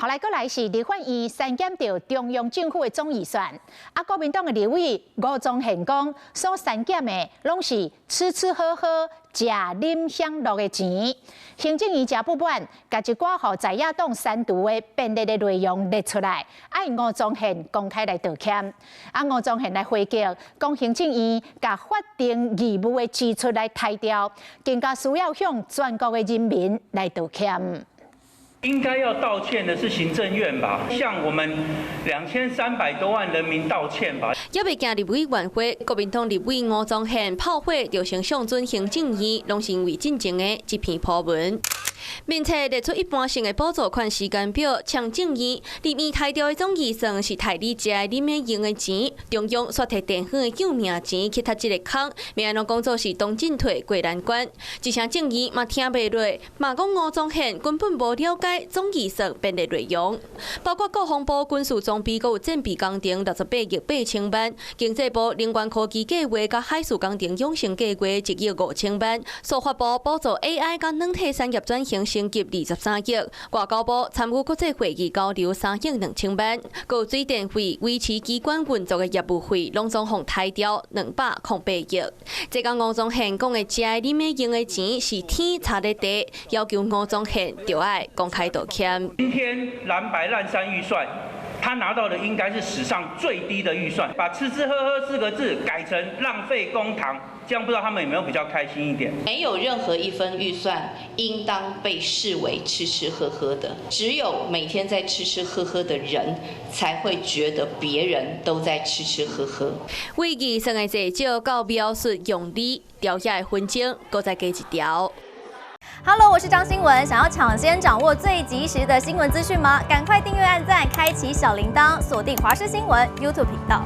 后来，过来是立法院删减掉中央政府的总预算，国民党的立委吴宗宪讲，所删减的拢是吃吃喝喝、食啉享乐的钱。行政院真不满，甲一寡互在野党删除的便利的内容列出来，爱吴宗宪公开来道歉。吴宗宪来回击，讲行政院甲法定义务的支出来抬掉，更加需要向全国的人民来道歉。 应该要道歉的是行政院吧，向我们2300多万人民道歉吧。也未行立委院会，国民党立委吴宗宪炮火就成上尊行政院，拢是因为进前的一篇破文。 并且列出一般性的补助款时间表，呛正院立院抬掉的总预算是刣你食的、啉的、用的钱，中央煞摕电远的救命钱去踢这个坑，明安拢讲做是东进退过难关。一声正院嘛听袂落，嘛讲吴宗宪根本无了解总预算编列内容，包括国防部军事装备，阁有战备工程68亿8千万，经济部能源科技计划甲海事工程养成计划1亿5千万，司法部补助 AI 甲软体产业转型。 升级23亿，外交部参与国际会议交流3亿2千万，还有水电费、维持机关运作的业务费，拢总互抬掉208亿。这个吴宗宪讲的食的、啉的、用的钱是天差的地，要求吴宗宪就要公开道歉。今天蓝白烂山预算。 他拿到的应该是史上最低的预算，把吃吃喝喝4个字改成浪费公帑，这样不知道他们有没有比较开心一点？没有任何一分预算应当被视为吃吃喝喝的，只有每天在吃吃喝喝的人才会觉得别人都在吃吃喝喝。为预算的济少到描述用理调遐的分钟，搁再加一条。 Hello， 我是张新文。想要抢先掌握最及时的新闻资讯吗？赶快订阅、按赞、开启小铃铛，锁定华视新闻 YouTube 频道。